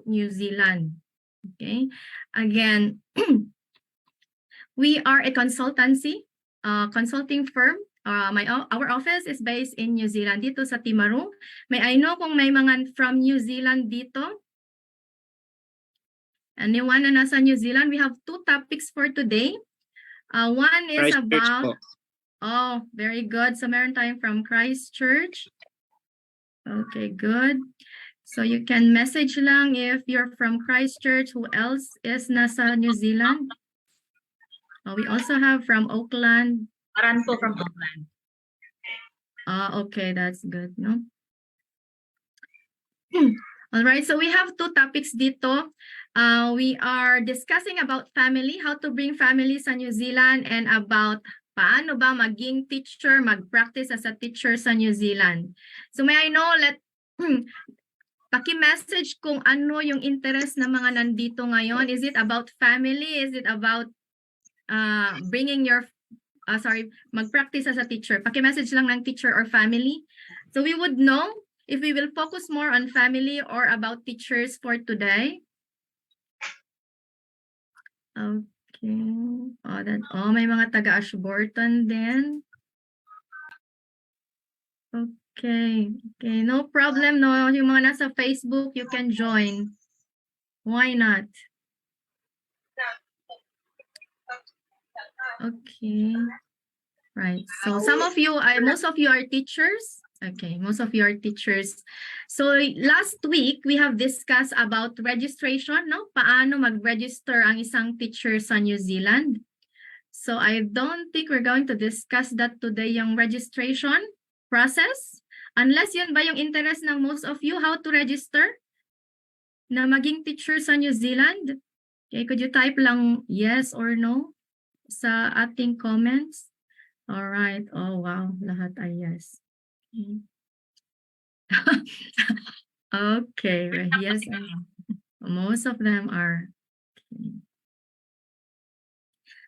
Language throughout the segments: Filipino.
New Zealand. Okay, again, we are a consultancy, consulting firm. Our office is based in New Zealand, dito sa Timaru. May I know kung may mga from New Zealand dito? Anyone na nasa New Zealand? We have 2 topics for today. One is about... Oh, very good. So meron tayong from Christchurch. Okay, good. So you can message lang if you're from Christchurch. Who else is nasa New Zealand? We also have from Auckland. Aranto from Auckland. Okay, that's good, no? All right, so we have 2 topics dito. We are discussing about family, how to bring family sa New Zealand, and about paano ba maging teacher, mag-practice as a teacher sa New Zealand. So may I know, paki-message kung ano yung interest ng mga nandito ngayon. Is it about family? Is it about bringing your, mag-practice as a teacher? Paki-message lang ng teacher or family. So we would know if we will focus more on family or about teachers for today. Okay. May mga taga-Ashburton din. Okay. Okay, no problem, no. Yung mga nasa Facebook, you can join. Why not? Okay. Right. So some of you, most of you are teachers. Okay, most of you are teachers. So last week, we have discussed about registration, no? Paano mag-register ang isang teacher sa New Zealand. So I don't think we're going to discuss that today, yung registration process. Unless yun ba yung interest ng most of you, how to register na maging teacher sa New Zealand? Okay, could you type lang yes or no sa ating comments? All right. Oh, wow. Lahat ay yes. Okay. Yes. Most of them are.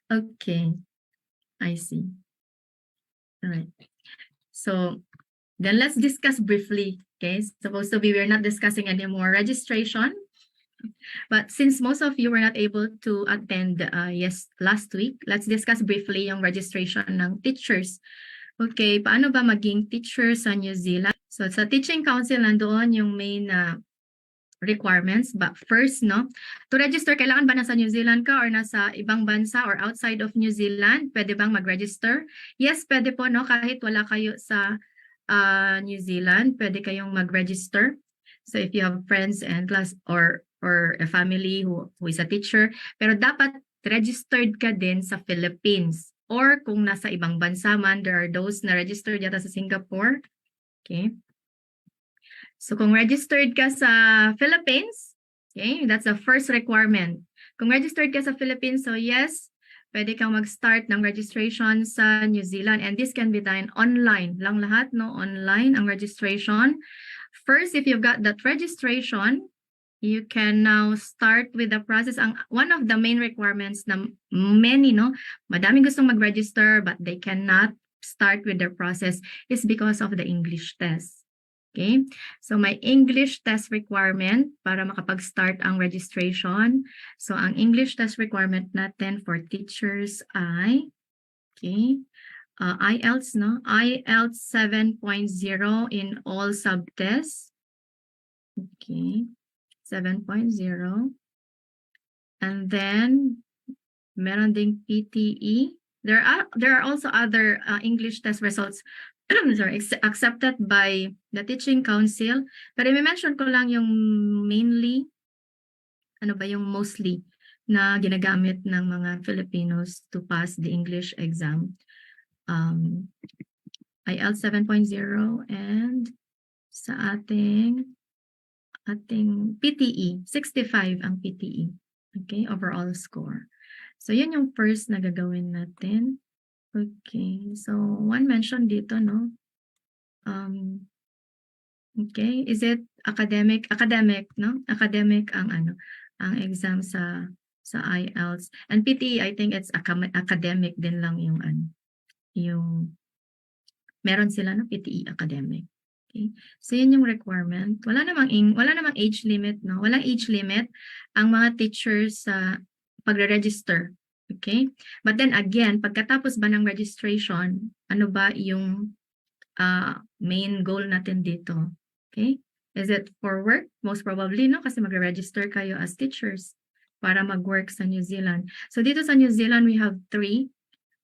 Okay. I see. All right. So then let's discuss briefly. Okay. Supposed to be, we're not discussing anymore registration. But since most of you were not able to attend last week, let's discuss briefly yung registration ng teachers. Okay, paano ba maging teacher sa New Zealand? So sa Teaching Council, nandoon yung main requirements. But first, no, to register, kailangan ba nasa New Zealand ka or nasa ibang bansa or outside of New Zealand? Pwede bang mag-register? Yes, pwede po, no, kahit wala kayo sa New Zealand, pwede kayong mag-register. So if you have friends and class or a family who is a teacher, pero dapat registered ka din sa Philippines. Or kung nasa ibang bansa man, there are those na registered yata sa Singapore. Okay. So kung registered ka sa Philippines, okay, that's the first requirement. Kung registered ka sa Philippines, so yes, pwede kang mag-start ng registration sa New Zealand. And this can be done online. Lang lahat, no? Online ang registration. First, if you've got that registration, you can now start with the process. One of the main requirements na many, no, madaming gustong mag-register but they cannot start with their process is because of the English test. Okay, so may English test requirement para makapag-start ang registration. So ang English test requirement natin for teachers ay, okay, IELTS, no? IELTS 7.0 in all subtests. Okay. 7.0. And then meron ding PTE. There are also other English test results sorry, accepted by the Teaching Council. Pero i-mention ko lang yung mainly, ano ba yung mostly na ginagamit ng mga Filipinos to pass the English exam. IELTS 7.0 and sa ating PTE, 65 ang PTE. Okay, overall score. So, yun yung first na gagawin natin. Okay, so one mention dito, no? Okay, is it academic? Academic, no? Academic ang ang exam sa IELTS. And PTE, I think it's academic din lang yung yung meron sila, no? PTE academic. Okay? So yun yung requirement. Wala namang age limit, no? Walang age limit ang mga teachers sa pagre-register. Okay? But then again, pagkatapos ba ng registration, ano ba yung main goal natin dito? Okay? Is it for work? Most probably, no? Kasi magre-register kayo as teachers para mag-work sa New Zealand. So dito sa New Zealand, we have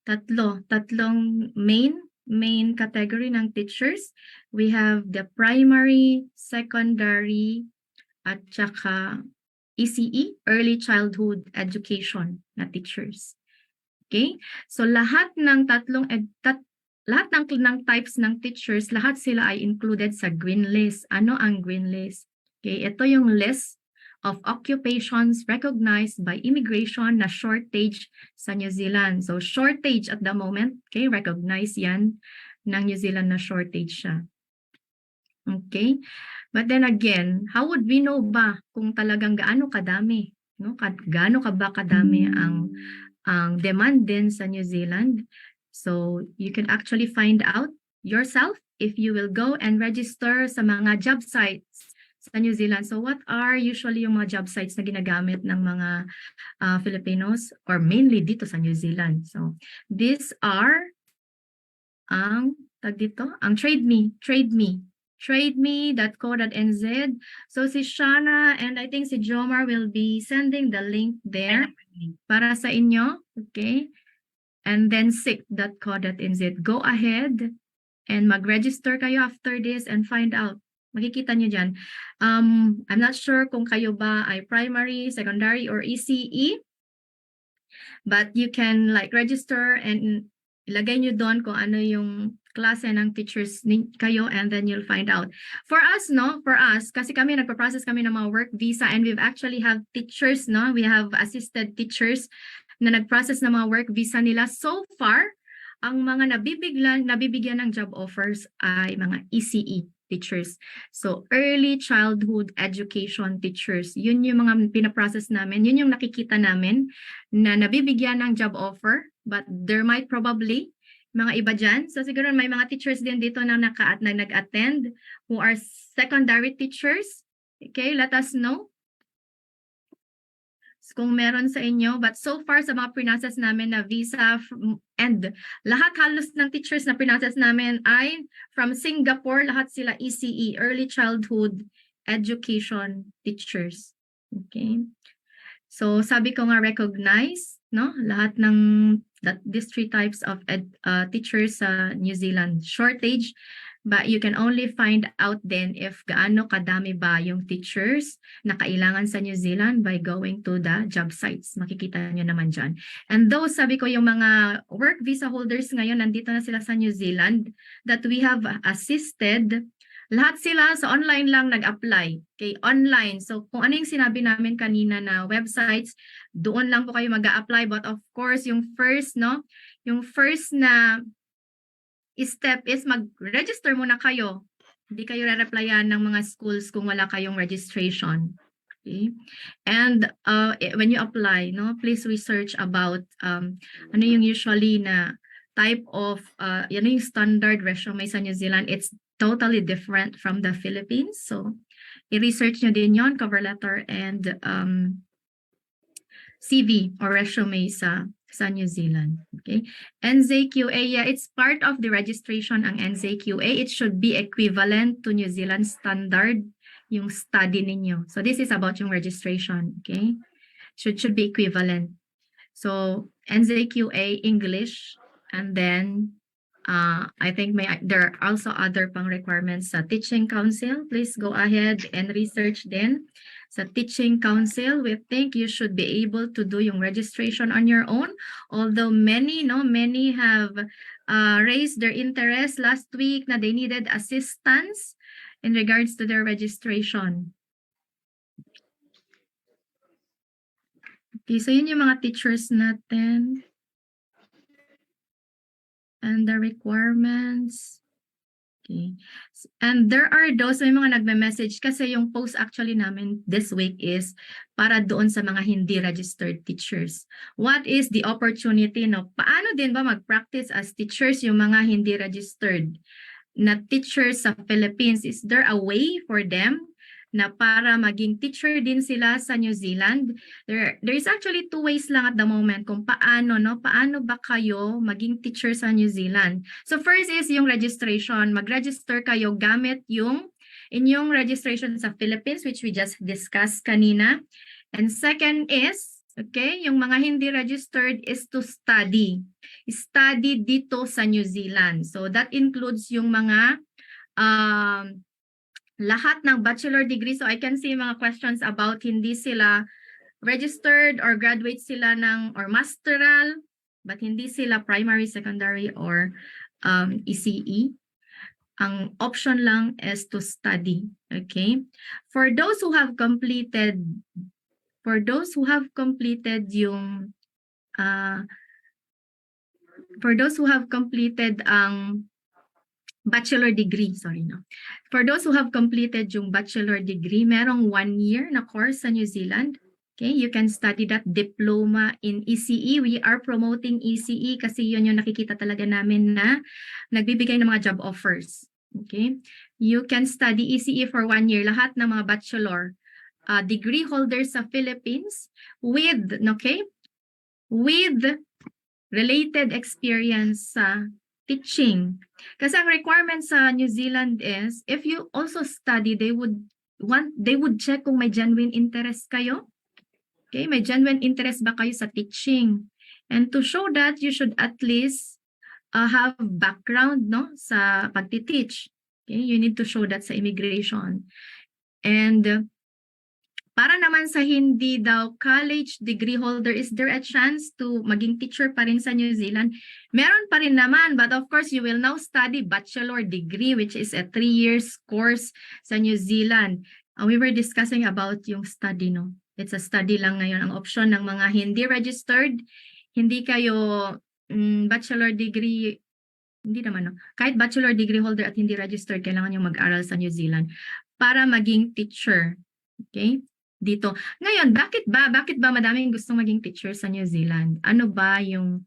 tatlong main category ng teachers. We have the primary, secondary, at saka ECE, Early Childhood Education na teachers. Okay? So lahat ng lahat ng types ng teachers, lahat sila ay included sa green list. Ano ang green list? Okay, ito yung list of occupations recognized by immigration na shortage sa New Zealand. So shortage at the moment, okay, recognize yan ng New Zealand na shortage siya. Okay? But then again, how would we know ba kung talagang gaano kadami, no? Gaano ka ba kadami ang demand din sa New Zealand? So you can actually find out yourself if you will go and register sa mga job sites sa New Zealand. So what are usually yung mga job sites na ginagamit ng mga Filipinos or mainly dito sa New Zealand? So these are ang trademe.co.nz. So si Shana and I think si Jomar will be sending the link there para sa inyo, okay? And then sick.co.nz. Go ahead and mag-register kayo after this and find out. Makikita nyo dyan. I'm not sure kung kayo ba ay primary, secondary, or ECE. But you can like register and ilagay nyo doon kung ano yung klase ng teachers kayo and then you'll find out. For us, no? For us, kasi kami nagpa-process kami ng mga work visa and we've actually have teachers, no? We have assisted teachers na nag-process ng mga work visa nila. So far, ang mga nabibigyan ng job offers ay mga ECE teachers. So, early childhood education teachers. Yun yung mga pinaprocess namin. Yun yung nakikita namin na nabibigyan ng job offer. But there might probably mga iba dyan. So, siguro may mga teachers din dito na nag-attend who are secondary teachers. Okay, let us know kung meron sa inyo. But so far sa mga pinasas namin na visa and lahat halos ng teachers na pinasas namin ay from Singapore, lahat sila ECE, Early Childhood Education Teachers. Okay. So sabi ko nga recognize, no? Lahat ng these three types of teachers sa New Zealand shortage. But you can only find out then if gaano kadami ba yung teachers na kailangan sa New Zealand by going to the job sites. Makikita nyo naman dyan. And those, sabi ko, yung mga work visa holders ngayon, nandito na sila sa New Zealand that we have assisted. Lahat sila sa online lang nag-apply. Okay, online. So kung ano yung sinabi namin kanina na websites, doon lang po kayo mag-a-apply. But of course, yung first, no? Yung first na step is mag-register muna kayo. Hindi kayo re-replyan ng mga schools kung wala kayong registration. Okay? And when you apply, no, please research about ano yung usually na type of yan yung standard resume sa New Zealand. It's totally different from the Philippines. So i-research nyo din yon, cover letter and CV or resume sa New Zealand. Okay. NZQA, yeah, it's part of the registration ang NZQA. It should be equivalent to New Zealand standard yung study ninyo. So this is about yung registration. Okay. Should be equivalent. So NZQA English and then I think there are also other pang requirements sa Teaching Council. Please go ahead and research then. Sa Teaching Council, we think you should be able to do yung registration on your own. Although many have raised their interest last week na they needed assistance in regards to their registration. Okay, so yun yung mga teachers natin. And the requirements. Okay. And there are those, may mga nagme-message kasi yung post actually namin this week is para doon sa mga hindi registered teachers. What is the opportunity, no? Paano din ba mag-practice as teachers yung mga hindi registered? na teacher sa Philippines, is there a way for them na para maging teacher din sila sa New Zealand? There is actually two ways lang at the moment kung paano, no? Paano ba kayo maging teacher sa New Zealand? So first is yung registration. Mag-register kayo gamit yung inyong registration sa Philippines, which we just discussed kanina. And second is, okay, yung mga hindi registered is to study. Study dito sa New Zealand. So that includes yung mga lahat ng bachelor degree. So I can see mga questions about hindi sila registered or graduate sila ng or masteral, but hindi sila primary, secondary, or ECE. Ang option lang is to study. Okay? For those who have completed yung ang bachelor degree, For those who have completed yung bachelor degree, merong 1 year na course sa New Zealand. Okay, you can study that diploma in ECE. We are promoting ECE kasi yun yung nakikita talaga namin na nagbibigay ng mga job offers. Okay, you can study ECE for 1 year. Lahat ng mga bachelor degree holders sa Philippines with related experience sa teaching. Kasi ang requirement sa New Zealand is if you also study, they would check kung may genuine interest kayo. Okay, may genuine interest ba kayo sa teaching? And to show that, you should at least have background, no, sa pagti-teach. Okay, you need to show that sa immigration. And para naman sa hindi daw college degree holder, is there a chance to maging teacher pa rin sa New Zealand? Meron pa rin naman, but of course, you will now study bachelor degree, which is a 3 years course sa New Zealand. We were discussing about yung study, no? It's a study lang ngayon. Ang option ng mga hindi registered, hindi kayo bachelor degree, hindi naman, no? Kahit bachelor degree holder at hindi registered, kailangan yung mag-aral sa New Zealand para maging teacher. Okay? Dito. Ngayon, bakit ba madaming gustong maging teacher sa New Zealand? Ano ba yung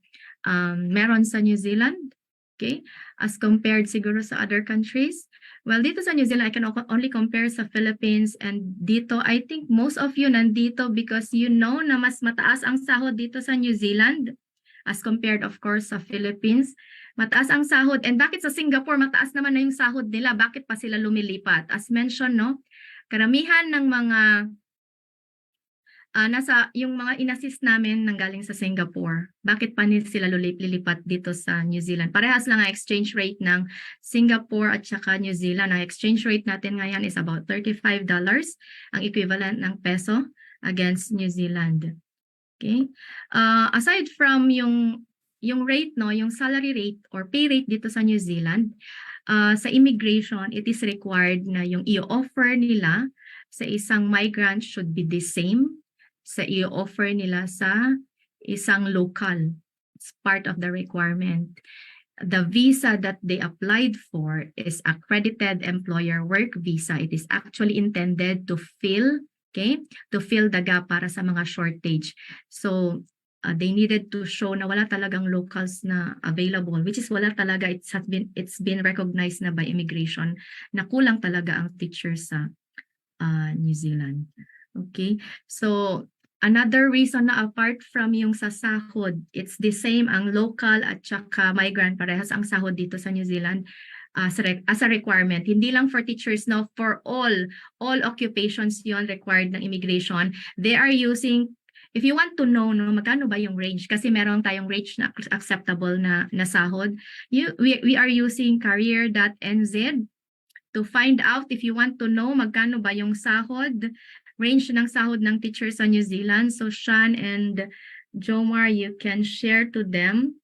meron sa New Zealand? Okay? As compared siguro sa other countries? Well, dito sa New Zealand, I can only compare sa Philippines, and dito, I think most of you nandito because you know na mas mataas ang sahod dito sa New Zealand as compared, of course, sa Philippines. Mataas ang sahod. And bakit sa Singapore, mataas naman na yung sahod nila? Bakit pa sila lumilipat? As mentioned, no? Karamihan ng mga yung mga inassist namin nanggaling sa Singapore. Bakit pa sila lilipat dito sa New Zealand? Parehas lang ang exchange rate ng Singapore at saka New Zealand. Ang exchange rate natin ngayon is about $35, ang equivalent ng peso against New Zealand. Okay? Aside from yung rate, no, yung salary rate or pay rate dito sa New Zealand, sa immigration, it is required na yung i-offer nila sa isang migrant should be the same sa i-offer nila sa isang local. It's part of the requirement. The visa that they applied for is accredited employer work visa. It is actually intended to fill, to fill the gap para sa mga shortage. So they needed to show na wala talagang locals na available, which is wala talaga. It's been recognized na by immigration na kulang talaga ang teachers sa New Zealand. Okay, so another reason na apart from yung sa sahod, it's the same ang local at saka migrant, parehas ang sahod dito sa New Zealand as a requirement. Hindi lang for teachers, no, for all occupations yon required ng immigration. They are using, if you want to know, no, magkano ba yung range, kasi meron tayong range na acceptable na sahod, we are using career.nz to find out if you want to know magkano ba yung sahod, range ng sahod ng teachers sa New Zealand. So Sean and Jomar, you can share to them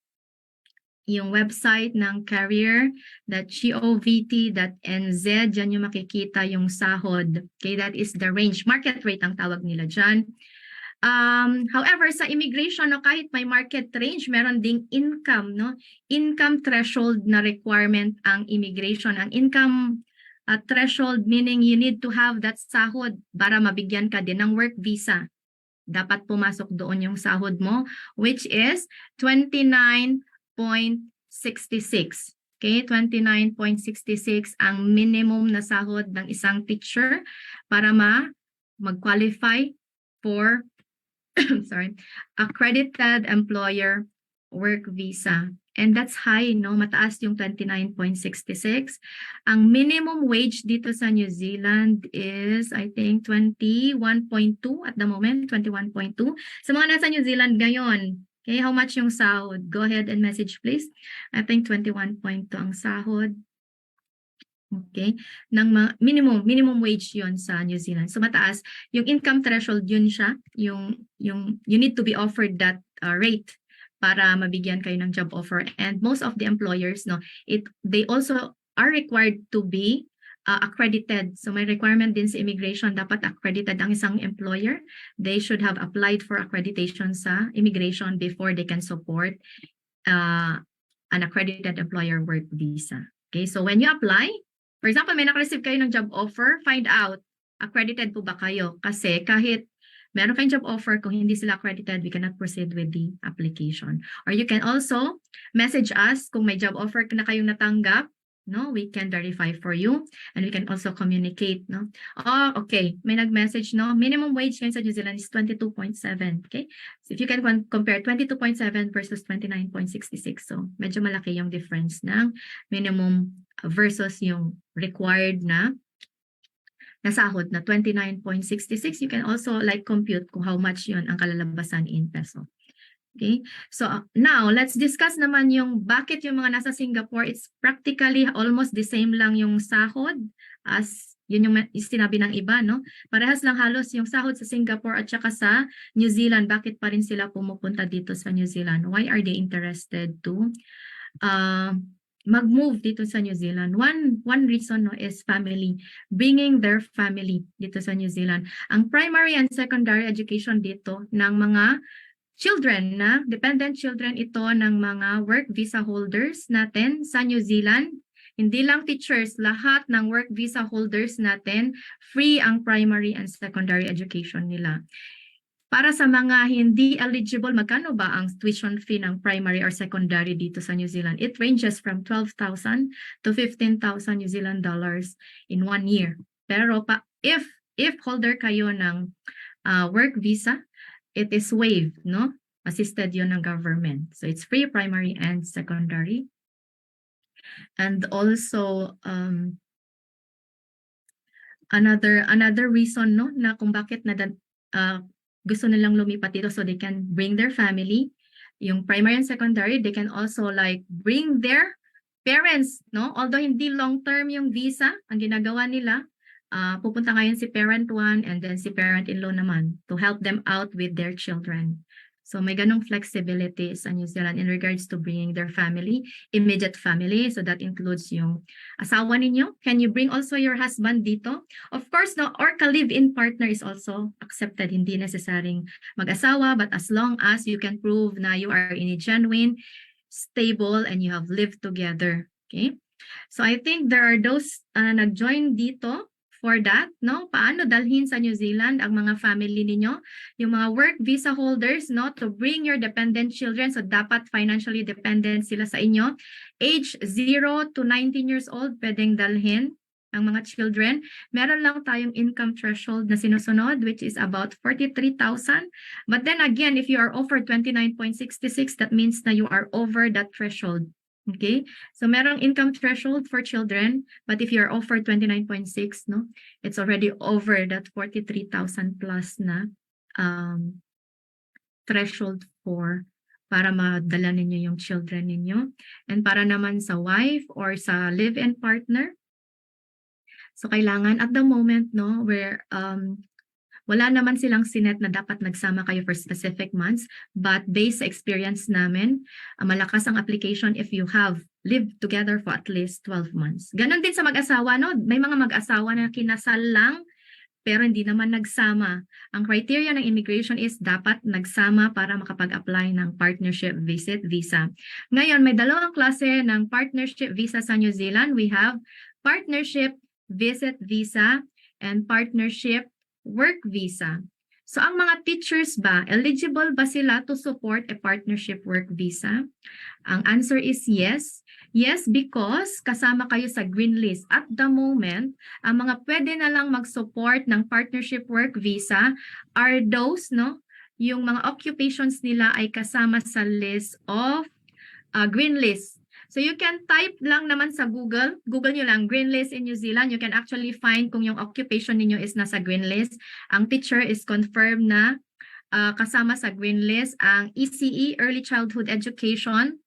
yung website ng career.govt.nz. Diyan yung makikita yung sahod. Okay, that is the range. Market rate ang tawag nila dyan. However, sa immigration, no, kahit may market range, meron ding income, no? Income threshold na requirement ang immigration. Ang income threshold meaning you need to have that sahod para mabigyan ka din ng work visa. Dapat pumasok doon yung sahod mo, which is 29.66. Okay, 29.66 ang minimum na sahod ng isang teacher para mag-qualify for sorry, accredited employer work visa. And that's high, no? Mataas yung 29.66. Ang minimum wage dito sa New Zealand is, I think, 21.2 at the moment, 21.2. Sa mga nasa New Zealand ngayon, okay, how much yung sahod? Go ahead and message, please. I think 21.2 ang sahod. Okay, minimum wage yon sa New Zealand. So mataas yung income threshold, yun siya, yung you need to be offered that rate para mabigyan kayo ng job offer. And most of the employers, no, they also are required to be accredited. So may requirement din sa immigration, dapat accredited ang isang employer. They should have applied for accreditation sa immigration before they can support an accredited employer work visa. Okay, so when you apply, for example, may nakareceive kayo ng job offer, find out, accredited po ba kayo? Kasi kahit meron kayong job offer, kung hindi sila accredited, we cannot proceed with the application. Or you can also message us kung may job offer na kayong natanggap, no? We can verify for you and we can also communicate, no? Oh, okay. May nag-message, no? Minimum wage ngayon sa New Zealand is 22.7, okay? So if you can compare 22.7 versus 29.66, so medyo malaki yung difference ng minimum versus yung required na sahod na 29.66. You can also like compute kung how much yun ang kalalabasan in peso. Okay, so now let's discuss naman yung bakit yung mga nasa Singapore, it's practically almost the same lang yung sahod as yun yung sinabi ng iba, no? Parehas lang halos yung sahod sa Singapore at saka sa New Zealand. Bakit pa rin sila pumupunta dito sa New Zealand? Why are they interested to mag-move dito sa New Zealand? One reason, no, is family, bringing their family dito sa New Zealand. Ang primary and secondary education dito ng mga children na dependent children ito ng mga work visa holders natin sa New Zealand. Hindi lang teachers, lahat ng work visa holders natin, free ang primary and secondary education nila. Para sa mga hindi eligible, magkano ba ang tuition fee ng primary or secondary dito sa New Zealand? It ranges from 12,000 to 15,000 New Zealand dollars in 1 year. Pero if holder kayo ng work visa, it is waived, no? Assisted yun ng government. So it's free primary and secondary. And also another reason, no, na kung bakit gusto nilang lumipat dito, so they can bring their family. Yung primary and secondary, they can also like bring their parents, no? Although hindi long-term yung visa, ang ginagawa nila, pupunta ngayon si parent 1 and then si parent-in-law naman to help them out with their children. So may ganong flexibility sa New Zealand in regards to bringing their family, immediate family. So that includes yung asawa ninyo. Can you bring also your husband dito? Of course, no, or ka-live-in partner is also accepted. Hindi necessaryong mag-asawa, but as long as you can prove na you are in a genuine, stable, and you have lived together. Okay? So I think there are those nag-join dito for that, no? Paano dalhin sa New Zealand ang mga family ninyo, yung mga work visa holders, no, to bring your dependent children, so dapat financially dependent sila sa inyo. Age 0 to 19 years old, pwedeng dalhin ang mga children. Meron lang tayong income threshold na sinusunod, which is about 43,000. But then again, if you are offered 29.66, that means na you are over that threshold. Okay, so merong income threshold for children, but if you're offered 29.6, no, it's already over that 43,000 plus na threshold para madala ninyo yung children ninyo. And para naman sa wife or sa live-in partner, so kailangan at the moment, no, where wala naman silang sinet na dapat nagsama kayo for specific months, but based sa experience namin, malakas ang application if you have lived together for at least 12 months. Ganon din sa mag-asawa, no? May mga mag-asawa na kinasal lang, pero hindi naman nagsama. Ang criteria ng immigration is dapat nagsama para makapag-apply ng partnership visit visa. Ngayon, may dalawang klase ng partnership visa sa New Zealand. We have partnership visit visa and partnership work visa. So ang mga teachers ba, eligible ba sila to support a partnership work visa? Ang answer is yes. Yes, because kasama kayo sa green list. At the moment, ang mga pwede na lang mag-support ng partnership work visa are those, no? Yung mga occupations nila ay kasama sa list of green list. So you can type lang naman sa Google. Google nyo lang, green list in New Zealand. You can actually find kung yung occupation ninyo is nasa green list. Ang teacher is confirmed na kasama sa green list. Ang ECE, Early Childhood Education,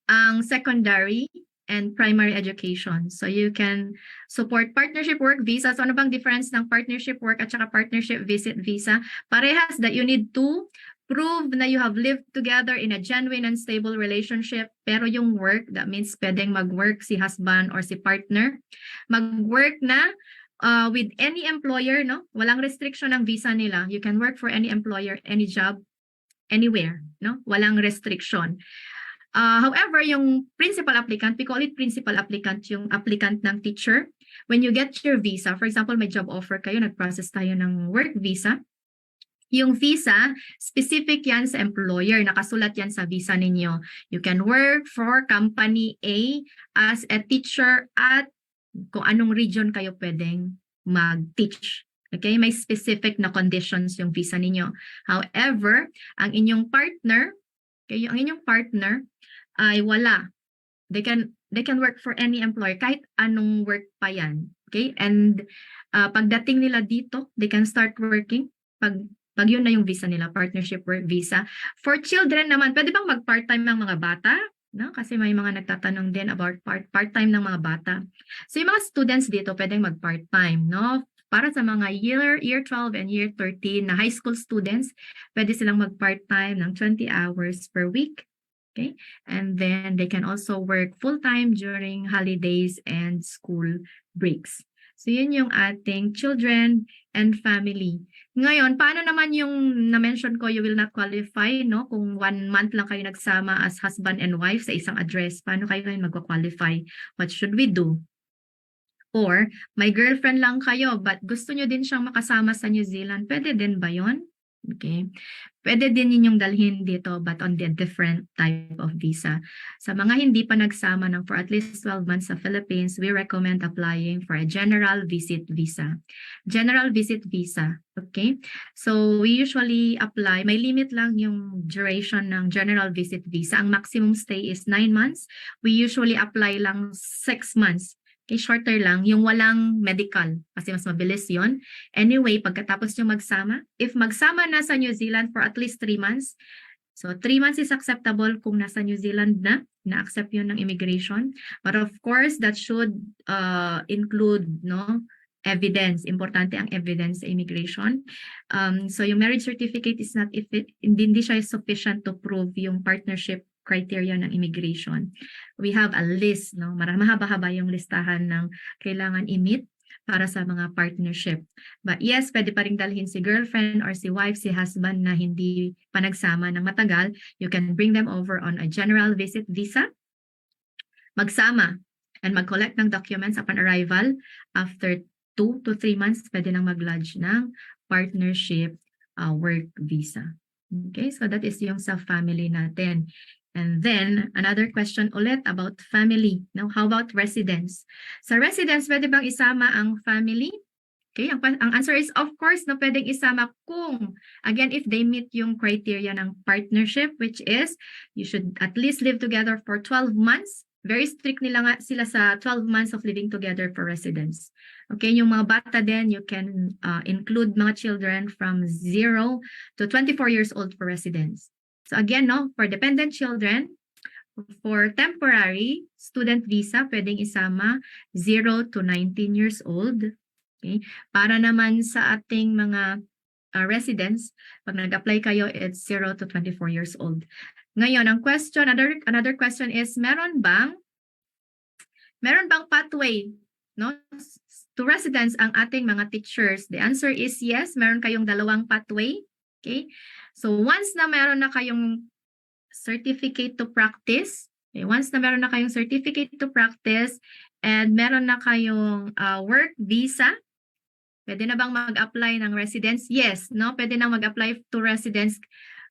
ang secondary and primary education. So you can support partnership work visa. So ano bang difference ng partnership work at saka partnership visit visa? Parehas that you need to prove na you have lived together in a genuine and stable relationship. Pero yung work, that means pwedeng mag-work si husband or si partner. Mag-work na with any employer, no? Walang restriction ng visa nila. You can work for any employer, any job, anywhere, no? Walang restriction. However, yung principal applicant, we call it principal applicant, yung applicant ng teacher. When you get your visa, for example, may job offer kayo, nag-process tayo ng work visa. Yung visa, specific yan sa employer, nakasulat yan sa visa ninyo. You can work for company A as a teacher at kung anong region kayo pwedeng mag-teach. Okay, may specific na conditions yung visa ninyo. However, ang inyong partner, okay, ang inyong partner ay wala. They can work for any employer, kahit anong work pa yan. Okay, and pagdating nila dito, they can start working pag yun na yung visa nila, partnership work visa. For children naman, pwede bang mag-part-time ng mga bata? No? Kasi may mga nagtatanong din about part-time ng mga bata. So yung mga students dito, pwedeng mag-part-time, no? Para sa mga year 12 and year 13 na high school students, pwede silang mag-part-time ng 20 hours per week. Okay? And then they can also work full-time during holidays and school breaks. So yun yung ating children and family. Ngayon, paano naman yung na-mention ko, you will not qualify, no? Kung 1 month lang kayo nagsama as husband and wife sa isang address, paano kayo magka-qualify? What should we do? Or, may girlfriend lang kayo, but gusto nyo din siyang makasama sa New Zealand, pwede din ba yun? Okay. Pwede din ninyong dalhin dito but on the different type of visa. Sa mga hindi pa nagsama ng for at least 12 months sa Philippines, we recommend applying for a general visit visa. General visit visa, okay? So we usually apply, may limit lang yung duration ng general visit visa. Ang maximum stay is 9 months. We usually apply lang 6 months. Okay, shorter lang, yung walang medical, kasi mas mabilis yon. Anyway, pagkatapos nyo magsama, if magsama na sa New Zealand for at least 3 months, so 3 months is acceptable kung nasa New Zealand na-accept yun ng immigration. But of course, that should include, no, evidence. Importante ang evidence sa immigration. So yung marriage certificate is not, hindi siya sufficient to prove yung partnership criteria ng immigration. We have a list, no? Mahaba-haba yung listahan ng kailangan i-meet para sa mga partnership. But yes, pwede pa rin dalhin si girlfriend or si wife, si husband na hindi pa nagsama ng matagal. You can bring them over on a general visit visa. Magsama and mag-collect ng documents upon arrival. After 2 to 3 months, pwede nang mag-lodge ng partnership work visa. Okay, so that is yung sa family natin. And then, another question ulit about family. Now, how about residence? Sa residence, pwede bang isama ang family? Okay, ang answer is of course, no, pwedeng isama kung, again, if they meet yung criteria ng partnership, which is, you should at least live together for 12 months. Very strict nila nga sila sa 12 months of living together for residence. Okay, yung mga bata din, you can include mga children from 0 to 24 years old for residence. So again, no, for dependent children, for temporary student visa, pwedeng isama 0 to 19 years old. Okay? Para naman sa ating mga residents, pag nag-apply kayo, it's 0 to 24 years old. Ngayon, ang question, another question is, meron bang pathway, no, to residence ang ating mga teachers? The answer is yes, meron kayong dalawang pathway. Okay? So once na meron na kayong certificate to practice, okay, once na meron na kayong certificate to practice and meron na kayong work visa, Pwede na bang mag-apply ng residence? Yes, no? Pwede na mag-apply to residence.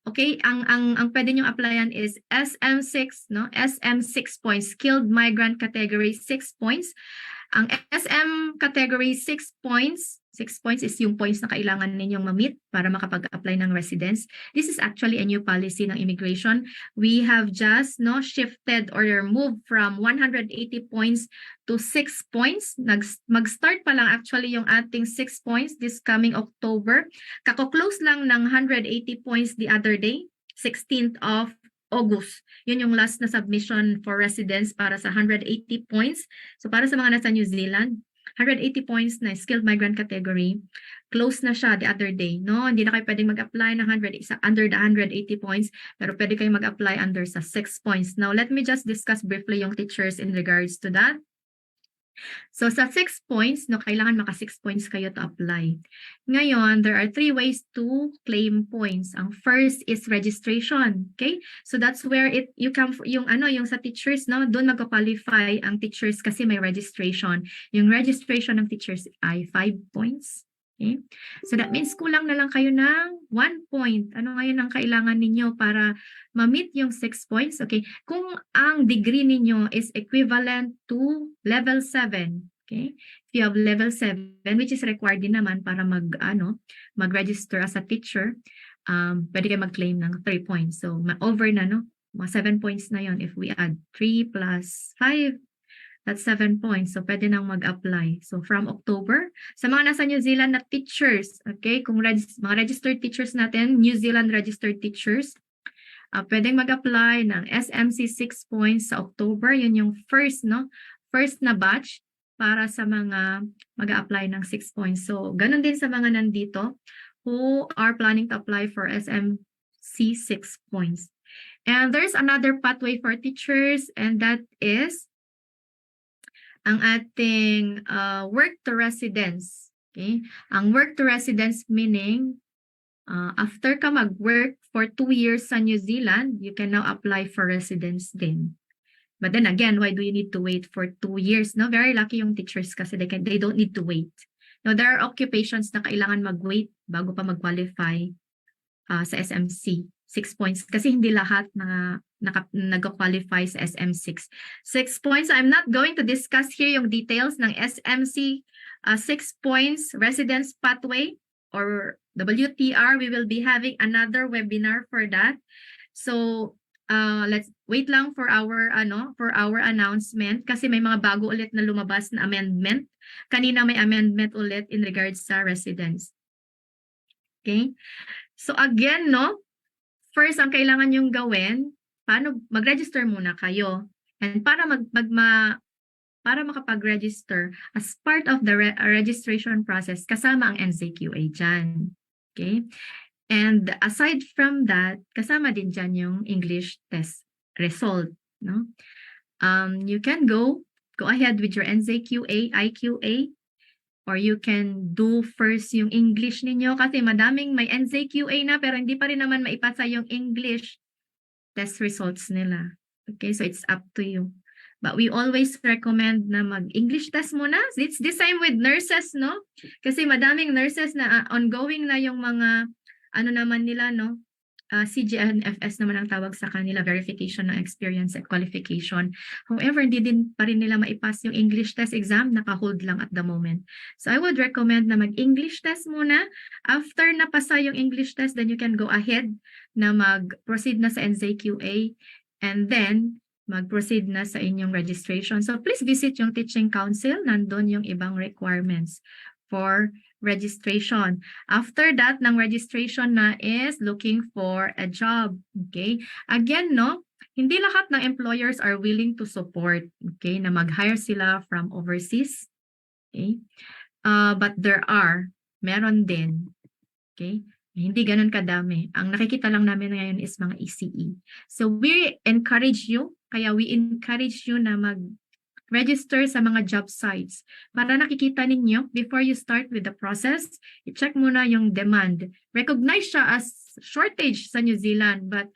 Okay, ang pwede nyo applyan is SM6, no? SM 6 points, skilled migrant category 6 points. Ang SM category 6 points, 6 points is yung points na kailangan ninyong ma-meet para makapag-apply ng residence. This is actually a new policy ng immigration. We have just shifted or moved from 180 points to 6 points. Mag-start pa lang actually yung ating 6 points this coming October. Kako-close lang ng 180 points the other day, 16th of August. Yun yung last na submission for residence para sa 180 points. So para sa mga nasa New Zealand, 180 points na skilled migrant category, close na siya the other day. No, hindi na kayo pwedeng mag-apply ng under the 180 points, pero pwede kayo mag-apply under sa 6 points. Now, let me just discuss briefly yung teachers in regards to that. So sa 6 points, kailangan maka 6 points kayo to apply. Ngayon, there are 3 ways to claim points. Ang first is registration, okay? So that's where you come yung sa teachers, doon magko-qualify ang teachers kasi may registration. Yung registration ng teachers ay 5 points. Okay? So that means kulang na lang kayo ng 1 point. Ano ngayon ang kailangan ninyo para ma-meet yung 6 points? Okay. Kung ang degree ninyo is equivalent to level 7, okay? If you have level 7, which is required din naman para mag-register as a teacher, pwede kayo mag-claim ng 3 points. So over na, mga 7 points na yon if we add 3 plus 5, that's 7 points. So, pwede nang mag-apply. So, from October, sa mga nasa New Zealand na teachers, okay, kung mga registered teachers natin, New Zealand registered teachers, pwedeng mag-apply ng SMC 6 points sa October. Yun yung first na batch para sa mga mag-apply ng 6 points. So, ganun din sa mga nandito who are planning to apply for SMC 6 points. And there's another pathway for teachers, and that is ang ating work to residence. Okay? Ang work to residence meaning after ka mag-work for 2 years sa New Zealand, you can now apply for residence din. But then again, why do you need to wait for 2 years? No, very lucky yung teachers kasi they don't need to wait. Now, there are occupations na kailangan mag-wait bago pa mag-qualify sa SMC 6 points kasi hindi lahat na nag-qualify sa SM6. 6 points. I'm not going to discuss here yung details ng SMC 6 points residence pathway or WTR. We will be having another webinar for that. So let's wait lang for our announcement kasi may mga bago ulit na lumabas na amendment. Kanina may amendment ulit in regards sa residence. Okay? So again, first ang kailangan yung gawin, paano mag-register muna kayo. And para makapag-register as part of the registration process, kasama ang NZQA dyan. Okay? And aside from that, kasama din dyan yung English test result. No? You can go ahead with your NZQA, IQA, or you can do first yung English ninyo kasi madaming may NZQA na pero hindi pa rin naman maipasa yung English test results nila. Okay, so it's up to you. But we always recommend na mag-English test muna. It's the same with nurses, no? Kasi madaming nurses na ongoing na yung mga naman nila, CGNFS naman ang tawag sa kanila, verification ng experience and qualification. However, hindi din pa rin nila maipass yung English test exam, naka-hold lang at the moment. So I would recommend na mag-English test muna. After napasa yung English test, then you can go ahead na mag-proceed na sa NZQA and then mag-proceed na sa inyong registration. So please visit yung teaching council, nandun yung ibang requirements for registration. After that, ng registration na is looking for a job. Okay? Again, hindi lahat ng employers are willing to support, okay, na mag-hire sila from overseas. Okay? But meron din. Okay? Hindi ganun kadami. Ang nakikita lang namin ngayon is mga ECE. So we encourage you na mag-register sa mga job sites. Para nakikita ninyo, before you start with the process, i-check muna yung demand. Recognize siya as shortage sa New Zealand, but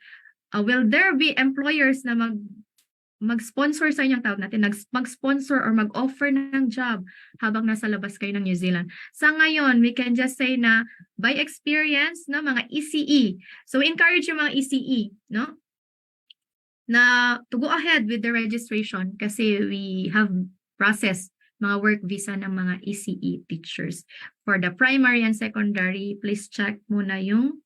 will there be employers na mag-sponsor sa inyong tawag natin, mag-sponsor or mag-offer ng job habang nasa labas kayo ng New Zealand. Sa ngayon, we can just say na by experience, no, mga ECE. So encourage yung mga ECE, no, na to go ahead with the registration kasi we have process mga work visa ng mga ECE teachers. For the primary and secondary, please check muna yung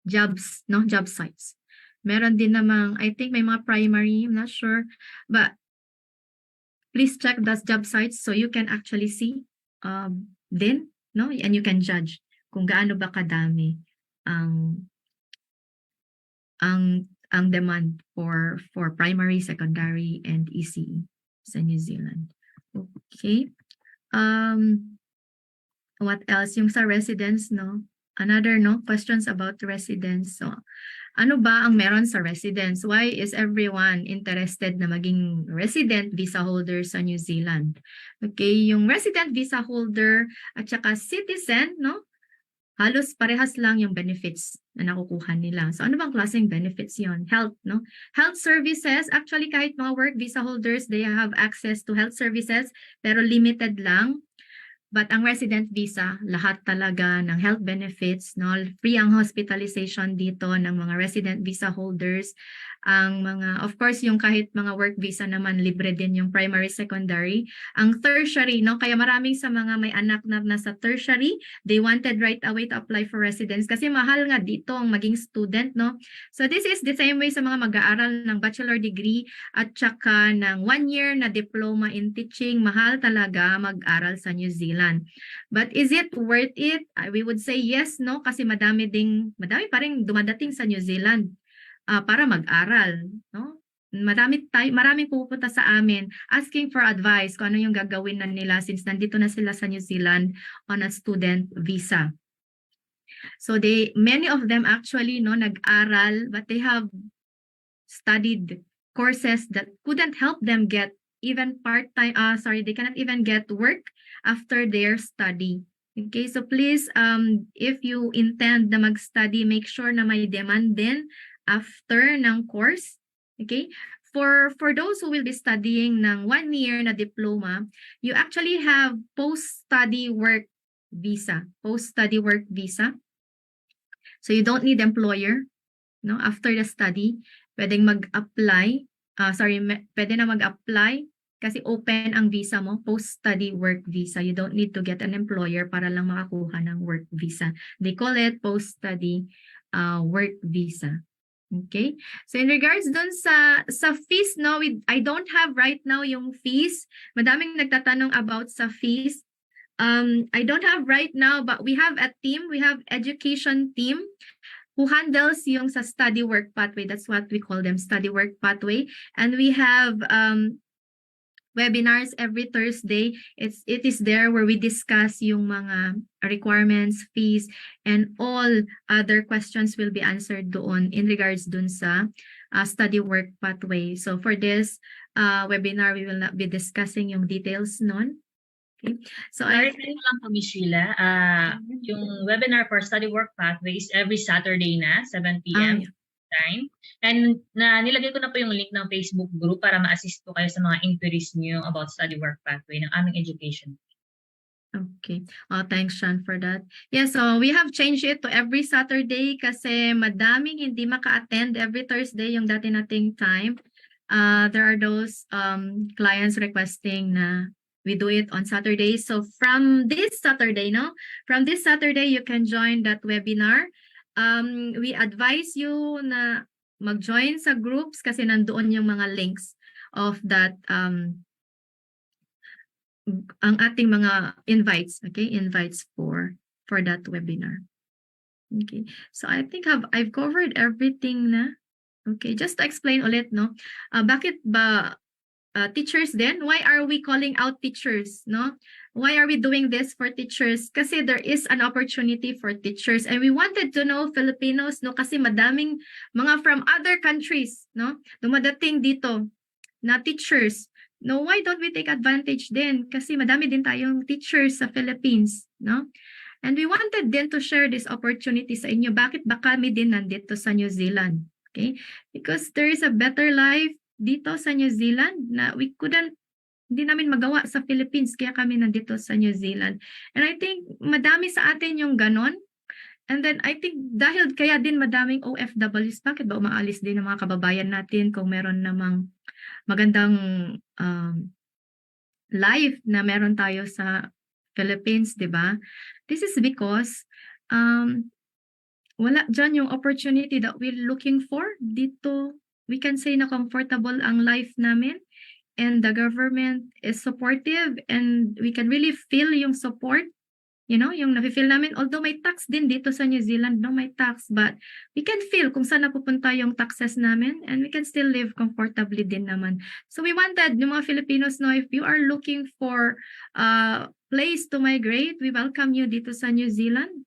jobs, no, job sites. Meron din namang, I think may mga primary, I'm not sure, but please check those job sites so you can actually see then, no, and you can judge kung gaano ba kadami ang demand for primary, secondary, and ECE sa New Zealand. Okay. What else? Yung sa residence, no? Another, no, questions about residence. So, ano ba ang meron sa residence? Why is everyone interested na maging resident visa holder sa New Zealand? Okay, yung resident visa holder at saka citizen, no? Halos parehas lang yung benefits na nakukuha nila. So ano bang klaseng benefits yon? Health, no? Health services, actually kahit mga work visa holders, they have access to health services, pero limited lang. But ang resident visa, lahat talaga ng health benefits, no? Free ang hospitalization dito ng mga resident visa holders. Ang mga, of course, yung kahit mga work visa naman, libre din yung primary, secondary. Ang tertiary, no? Kaya maraming sa mga may anak na nasa tertiary, they wanted right away to apply for residence kasi mahal nga dito ang maging student, no? So this is the same way sa mga mag-aaral ng bachelor degree at saka ng 1 year na diploma in teaching, mahal talaga mag-aral sa New Zealand. But is it worth it? We would say yes, no? Kasi madami pa rin dumadating sa New Zealand para mag-aral, no? Maraming pupunta sa amin asking for advice kung ano yung gagawin na nila since nandito na sila sa New Zealand on a student visa. So many of them actually, no, nag-aral but they have studied courses that couldn't help them get even part-time, they cannot even get work after their study. Okay, so please, if you intend na mag-study, make sure na may demand din after ng course. Okay, for those who will be studying ng 1 year na diploma, you actually have post-study work visa. Post-study work visa. So you don't need employer, no? After the study, pwedeng mag-apply. Pwede na mag-apply kasi open ang visa mo, post-study work visa. You don't need to get an employer para lang makakuha ng work visa. They call it post-study work visa. Okay? So in regards dun sa fees, no, I don't have right now yung fees. Madaming nagtatanong about sa fees. I don't have right now, but we have a team, we have education team who handles yung sa study work pathway. That's what we call them, study work pathway. And we have webinars every Thursday. It is there where we discuss yung mga requirements, fees, and all other questions will be answered doon in regards dun sa study work pathway. So for this webinar, we will not be discussing yung details nun. Okay. So Clarify lang po, Ms. Sheila, yung webinar for study work pathways every Saturday na, 7 p.m. time. And nilagay ko na po yung link ng Facebook group para ma-assist po kayo sa mga inquiries niyo about study work pathway ng aming education. Okay. Thanks, Sean, for that. Yeah, so we have changed it to every Saturday kasi madaming hindi maka-attend every Thursday yung dati nating time. There are those clients requesting na we do it on Saturday. So from this Saturday, no? From this Saturday, you can join that webinar. We advise you na mag-join sa groups kasi nandoon yung mga links of that ang ating mga invites, okay? Invites for that webinar. Okay. So I think I've covered everything na. Okay, just to explain ulit, no? Bakit ba teachers then? Why are we calling out teachers, no? Why are we doing this for teachers? Kasi there is an opportunity for teachers and we wanted to know Filipinos, no? Kasi madaming mga from other countries, no? Dumadating dito na teachers. No, why don't we take advantage din? Kasi madami din tayong teachers sa Philippines, no? And we wanted din to share this opportunity sa inyo. Bakit ba kami din nandito sa New Zealand? Okay? Because there is a better life dito sa New Zealand na hindi namin magawa sa Philippines, kaya kami nandito sa New Zealand. And I think madami sa atin yung ganon. And then I think dahil kaya din madaming OFWs, bakit ba umaalis din ng mga kababayan natin kung meron namang magandang life na meron tayo sa Philippines, di ba? This is because wala dyan yung opportunity that we're looking for. Dito, we can say na comfortable ang life namin and the government is supportive and we can really feel yung support. You know, yung nafe-feel namin, although may tax din dito sa New Zealand, no, may tax, but we can feel kung saan napupunta yung taxes namin and we can still live comfortably din naman. So we wanted yung mga Filipinos, no, if you are looking for a place to migrate, we welcome you dito sa New Zealand.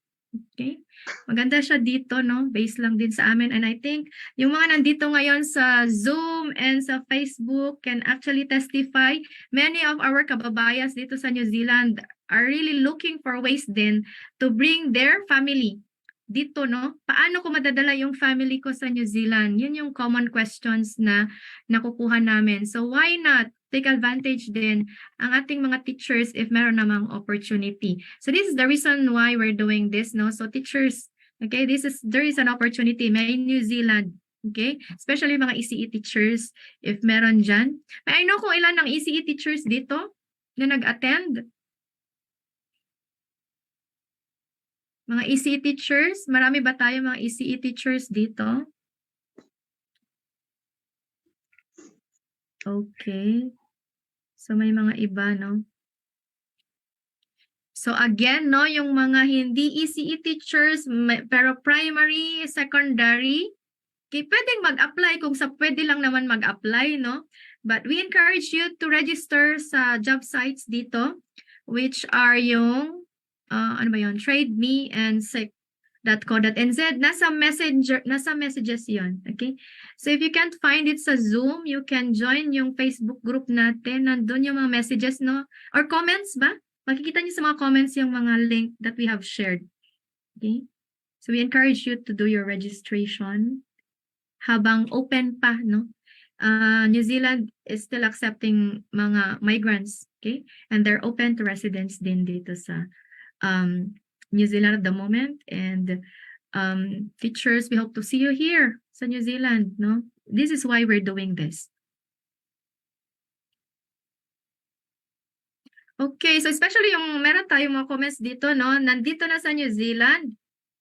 Okay? Maganda siya dito, no? Based lang din sa amin. And I think yung mga nandito ngayon sa Zoom and sa Facebook can actually testify. Many of our kababayas dito sa New Zealand are really looking for ways din to bring their family dito, no? Paano ko madadala yung family ko sa New Zealand? Yun yung common questions na nakukuha namin. So why not take advantage din ang ating mga teachers if meron namang opportunity. So this is the reason why we're doing this, no? So teachers, okay, there is an opportunity. May New Zealand, okay? Especially mga ECE teachers, if meron dyan. May I know kung ilan ng ECE teachers dito na nag-attend? Mga ECE teachers, marami ba tayo mga ECE teachers dito? Okay. So may mga iba, no? So again, no, yung mga hindi ECE teachers, pero primary, secondary, okay, pwedeng mag-apply kung pwede lang naman mag-apply, no? But we encourage you to register sa job sites dito, which are yung, ano ba yun, TradeMe and sec.co.nz. Nasa messages yon, okay? So if you can't find it sa Zoom, you can join yung Facebook group natin. Nandun yung mga messages, no? Or comments ba? Makikita niyo sa mga comments yung mga link that we have shared. Okay? So we encourage you to do your registration habang open pa, no? New Zealand is still accepting mga migrants, okay? And they're open to residents din dito sa New Zealand at the moment. And teachers, we hope to see you here sa New Zealand, no? This is why we're doing this. Okay, so especially yung meron tayong mga comments dito, no? Nandito na sa New Zealand.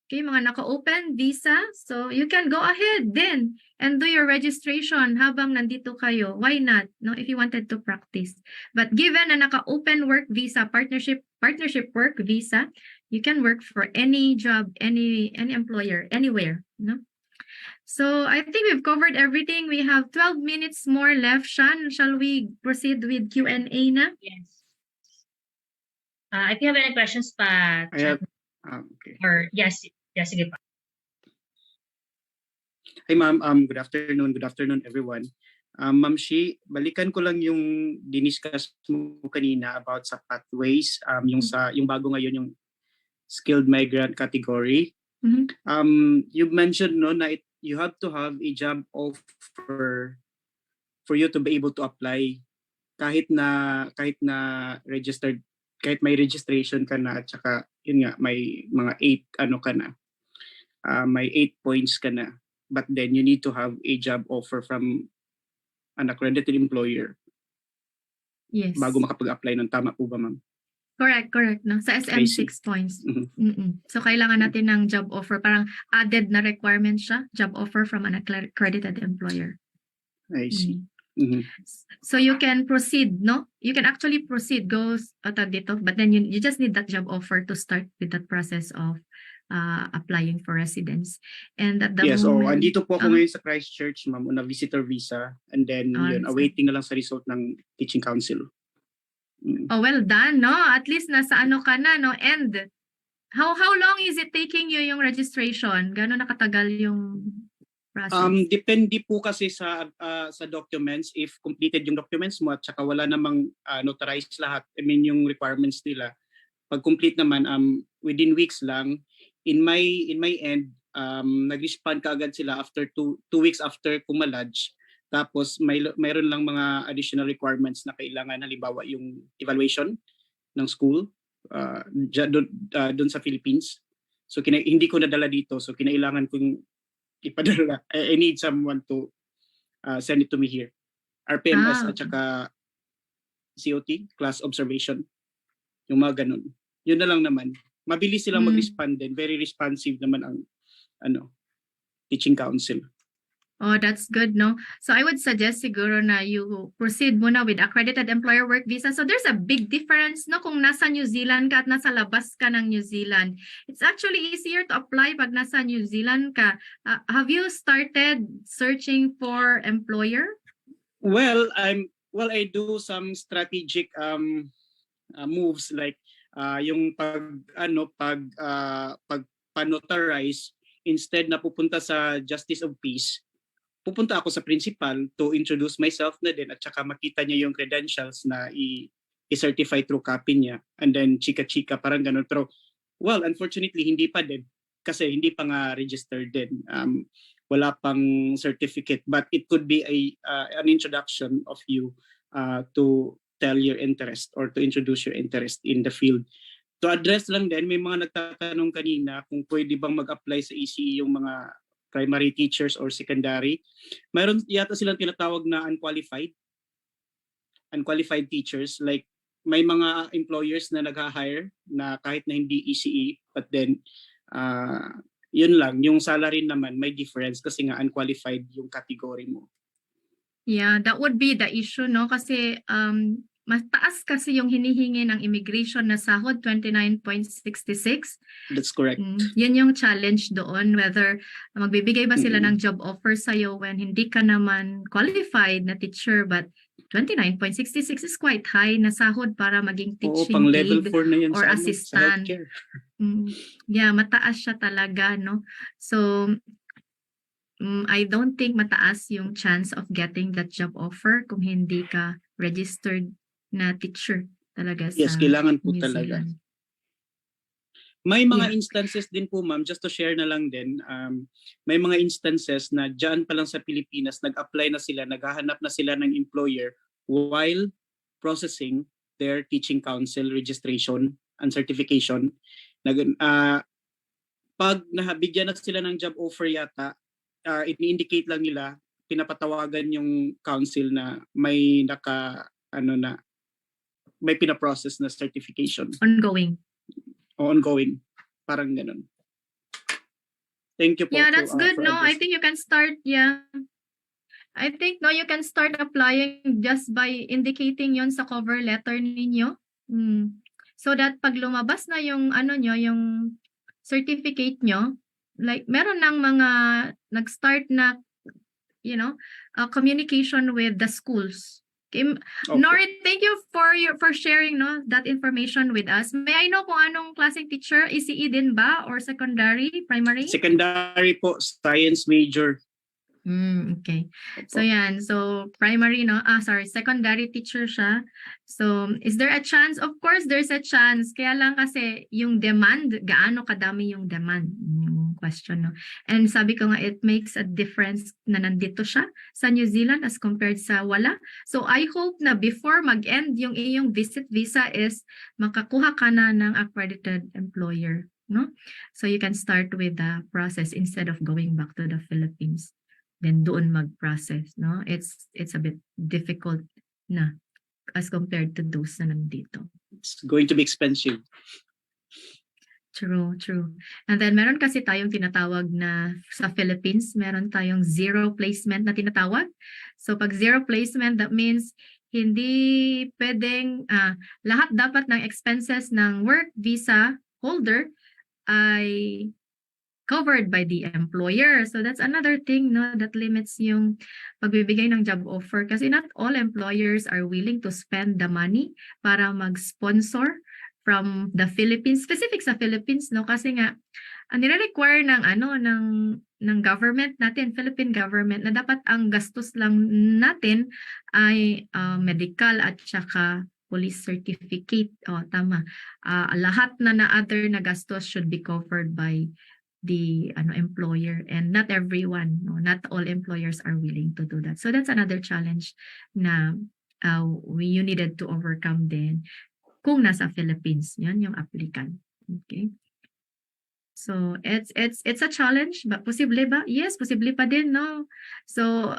Okay, mga naka-open visa. So you can go ahead then and do your registration habang nandito kayo. Why not? No, if you wanted to practice. But given na naka-open work visa, partnership work visa, you can work for any job, any employer, anywhere, no? So I think we've covered everything. We have 12 minutes more left. Shan, shall we proceed with Q&A na? Yes. If you have any questions pa, I have, okay. Or yes, sige pa. Hi ma'am, good afternoon everyone. Ma'am Shi, balikan ko lang yung diniscuss mo kanina about sa pathways, yung bago ngayon yung skilled migrant category. You mentioned no na you have to have a job offer for you to be able to apply kahit na registered, kahit may registration ka na at saka yun nga may mga 8 ka na. May 8 points ka na. But then you need to have a job offer from an accredited employer. Yes. Bago makapag-apply ng tama po ba, ma'am? Correct. No? Sa SM, 6 points. So kailangan natin ng job offer. Parang added na requirement siya. Job offer from an accredited employer. I see. So you can proceed, no? You can actually proceed, go dito, but then you just need that job offer to start with that process of applying for residence. And at the moment, andito po ako ngayon sa Christchurch, ma'am, on a visitor visa, and then awaiting na lang sa result ng teaching council. Oh, well done, no? At least nasa ano ka na, no? And how long is it taking you yung registration? Gano'n nakatagal yung process? Depende po kasi sa documents, if completed yung documents mo at saka wala namang notarized lahat, I mean yung requirements nila. Pag complete naman within weeks lang. In my end, nag-respond kaagad sila after two weeks after kumalodge. Tapos mayroon lang mga additional requirements na kailangan, halimbawa yung evaluation ng school doon sa Philippines. So hindi ko nadala dito, so kinailangan kong ipadala. I need someone to send it to me here. RPMS at saka COT, class observation. Yung mga ganun. Yun na lang naman. Mabilis silang mag-respond din. Very responsive naman ang teaching council. Oh, that's good, no? So I would suggest siguro na you proceed muna with accredited employer work visa. So there's a big difference, no? Kung nasa New Zealand ka at nasa labas ka ng New Zealand. It's actually easier to apply pag nasa New Zealand ka. Have you started searching for employer? Well, I do some strategic moves like yung pag panotarize, instead na pupunta sa Justice of Peace, pupunta ako sa principal to introduce myself na din at saka makita niya yung credentials na i-certify through copy niya, and then chika-chika parang ganun. Pero well, unfortunately hindi pa din kasi hindi pa nga registered din. Wala pang certificate, but it could be an introduction of you to tell your interest or to introduce your interest in the field. To address lang din, may mga nagtatanong kanina kung pwede bang mag-apply sa ECE yung mga primary teachers or secondary. Mayroon yata silang tinatawag na unqualified teachers. Like may mga employers na nag-hire na kahit na hindi ECE, but then yun lang, yung salary naman may difference kasi nga unqualified yung category mo. Yeah, that would be the issue, no? Kasi mataas kasi yung hinihingi ng immigration na sahod, 29.66. That's correct. Yun yung challenge doon, whether magbibigay ba sila ng job offer sa'yo when hindi ka naman qualified na teacher, but 29.66 is quite high na sahod para maging teaching pang level aid 4 na yan or sa assistant. healthcare. Yeah, mataas siya talaga, no? So I don't think mataas yung chance of getting that job offer kung hindi ka registered na teacher talaga sa Yes, kailangan po New talaga. Zealand. May mga instances din po, ma'am, just to share na lang din, may mga instances na dyan pa lang sa Pilipinas, nag-apply na sila, naghahanap na sila ng employer while processing their teaching council registration and certification. Pag nahabigyan na sila ng job offer yata, ini-indicate lang nila, pinapatawagan yung council na may may pinaprocess na certification. Ongoing. Parang ganun. Thank you po. Yeah, that's good, no? I think you can start, I think, no, you can start applying just by indicating yon sa cover letter ninyo. So that pag lumabas na yung, yung certificate nyo, like, meron ng mga nag-start na, communication with the schools. Okay. Nori, thank you for sharing that information with us. May I know kung anong klaseng teacher? ECE din ba or secondary, primary? Secondary po, science major. Okay. So yan, so primary, secondary teacher siya. So is there a chance? Of course, there's a chance. Kaya lang kasi yung demand, gaano kadami yung demand? Yung question, no? And sabi ko nga, it makes a difference na nandito siya sa New Zealand as compared sa wala. So I hope na before mag-end yung iyong visit visa is makakuha ka na ng accredited employer, no? So you can start with the process instead of going back to the Philippines. Then doon mag-process, no? It's a bit difficult na as compared to those na nandito. It's going to be expensive. True. And then meron kasi tayong tinatawag na sa Philippines, meron tayong zero placement na tinatawag. So pag zero placement, that means hindi pwedeng, lahat dapat ng expenses ng work visa holder ay covered by the employer. So that's another thing, no, that limits yung pagbibigay ng job offer kasi not all employers are willing to spend the money para mag-sponsor from the Philippines, specific sa Philippines, no, kasi nga nire-require ng government natin, Philippine government, na dapat ang gastos lang natin ay medical at saka police certificate. Tama. Lahat na other na gastos should be covered by employer, and not everyone, no, not all employers are willing to do that. So that's another challenge na you needed to overcome din kung nasa Philippines yun yung applicant. Okay. So it's a challenge, but posible ba? Yes, posible pa din, no? So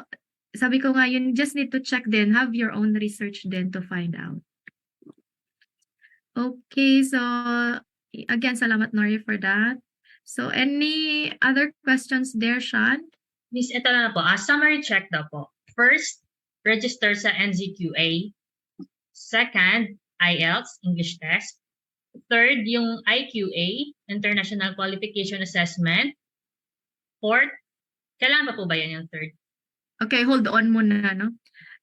sabi ko nga, you just need to check then, have your own research then to find out. Okay, so again, salamat Nori for that. So any other questions there, Sean? Miss, ito na po. Summary check daw po. First, register sa NZQA. Second, IELTS, English test. Third, yung IQA, International Qualification Assessment. Fourth, kailangan pa po ba yan yung third? Okay, hold on muna, no?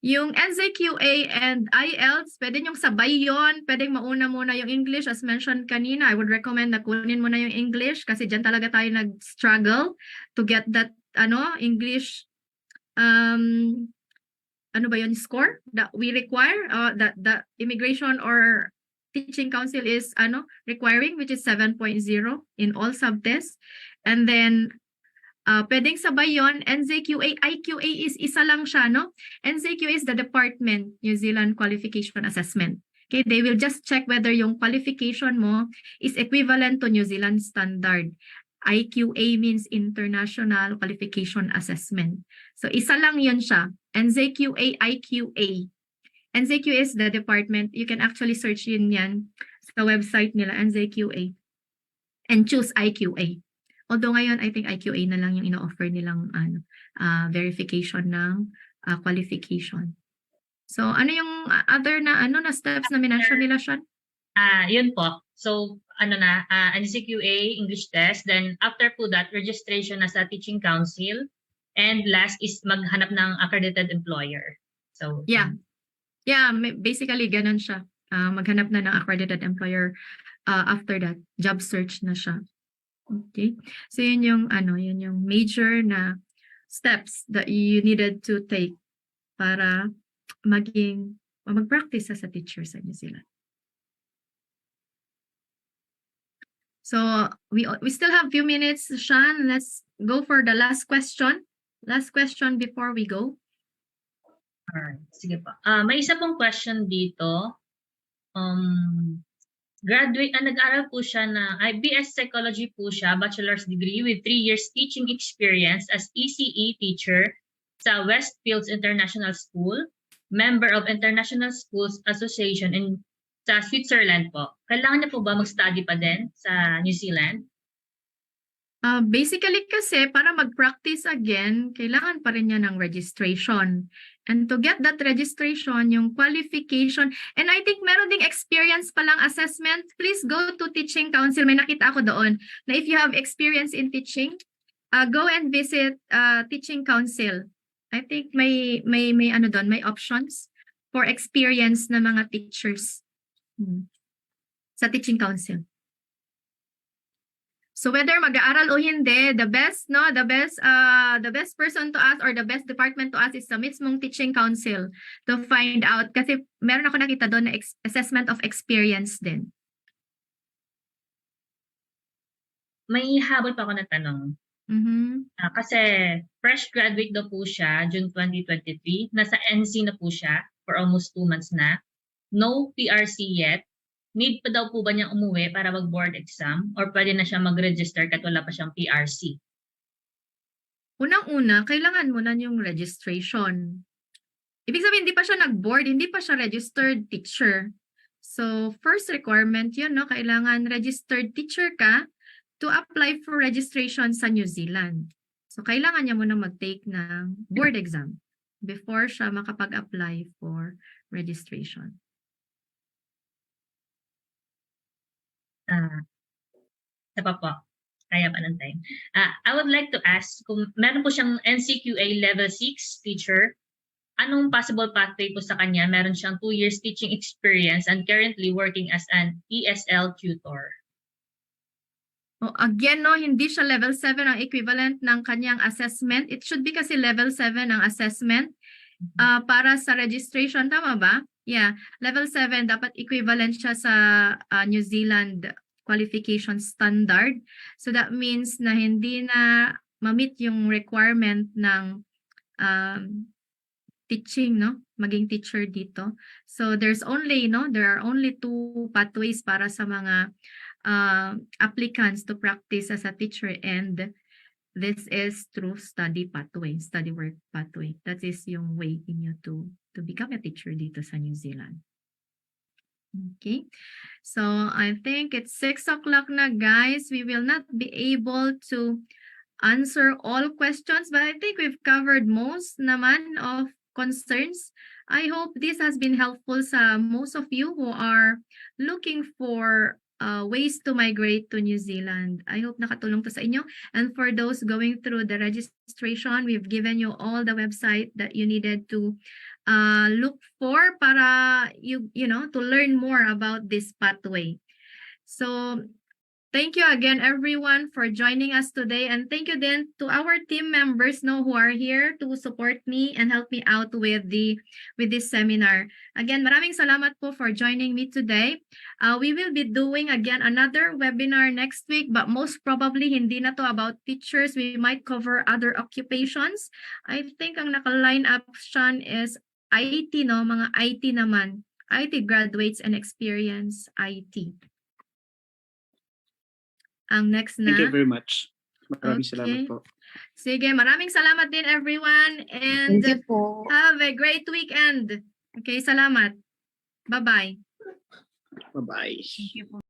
Yung NZQA and IELTS, pwede yung sabay yon, pwedeng mauna muna yung English as mentioned kanina. I would recommend na kunin muna yung English kasi dyan talaga tayo nag-struggle to get that English score that we require, that the immigration or teaching council is requiring, which is 7.0 in all subtests. And then pwedeng sabay yon. NZQA, IQA is isa lang siya, no? NZQA is the Department New Zealand Qualification Assessment. Okay, they will just check whether yung qualification mo is equivalent to New Zealand standard. IQA means International Qualification Assessment. So isa lang yun siya. NZQA, IQA. NZQA is the department. You can actually search yun yan sa website nila, NZQA. And choose IQA. Although ngayon, I think IQA na lang yung ino-offer nilang verification ng qualification. So, ano yung other na steps na minention nila, Sean? Yun po. So, NCQA, English test. Then, after po that, registration na sa teaching council. And last is maghanap ng accredited employer. So, yeah. Yeah, basically, ganun siya. Maghanap na ng accredited employer after that. Job search na siya. Okay. So, yun yung major na steps that you needed to take para mag-practice sa teacher sa New Zealand. So, we still have few minutes, Sean. Let's go for the last question. Last question before we go. Alright, sige po. May isa pong question dito. Nag-aral po siya na BS Psychology po siya, bachelor's degree with 3 years teaching experience as ECE teacher sa Westfields International School, member of International Schools Association sa Switzerland po. Kailangan niya po ba mag-study pa din sa New Zealand? Basically kasi para mag-practice again, kailangan pa rin niya ng registration. And to get that registration, yung qualification, and I think meron ding experience palang assessment, please go to teaching council. May nakita ako doon na if you have experience in teaching, go and visit teaching council. I think may doon, may options for experience na mga teachers sa teaching council. So whether mag-aaral o hindi, the best person to ask or the best department to ask is sa mismong teaching council to find out, kasi meron ako nakita doon na assessment of experience din. May habol pa ako na tanong. Kasi fresh graduate daw po siya, June 2023. Nasa NC na po siya for almost 2 months na. No PRC yet. Need pa daw po ba niyang umuwi para mag-board exam or pwede na siya mag-register kahit wala pa siyang PRC? Unang-una, kailangan mo na yung registration. Ibig sabihin, hindi pa siya nag-board, hindi pa siya registered teacher. So, first requirement yun, no? Kailangan registered teacher ka to apply for registration sa New Zealand. So, kailangan niya muna mag-take ng board exam before siya makapag-apply for registration. Isa pa po. Kaya pa ng time. I would like to ask, kung meron po siyang NCQA Level 6 teacher, anong possible pathway po sa kanya? Meron siyang 2 years teaching experience and currently working as an ESL tutor. Again, no, hindi siya level 7 ang equivalent ng kanyang assessment. It should be kasi level 7 ang assessment para sa registration. Tama ba? Yeah, level 7 dapat equivalent siya sa New Zealand qualification standard. So that means na hindi na ma-meet yung requirement ng teaching, no? Maging teacher dito. So there are only 2 pathways para sa mga applicants to practice as a teacher, and this is through study work pathway. That is yung way inyo to become a teacher dito sa New Zealand. Okay, so I think it's 6 o'clock na, guys. We will not be able to answer all questions, but I think we've covered most naman of concerns. I hope this has been helpful sa most of you who are looking for ways to migrate to New Zealand. I hope nakatulong to sa inyo. And for those going through the registration, we've given you all the website that you needed to look for para to learn more about this pathway. So thank you again, everyone, for joining us today. And thank you then to our team members who are here to support me and help me out with this seminar. Again, maraming salamat po for joining me today. We will be doing again another webinar next week, but most probably hindi na to about teachers. We might cover other occupations. I think ang naka-line up siyan is IT, mga IT naman. IT graduates and experience IT. Ang next na. Thank you very much. Maraming Okay. salamat po. Sige, maraming salamat din, everyone. And Thank you po. have a great weekend. Okay, salamat. Bye-bye. Bye-bye. Thank you po.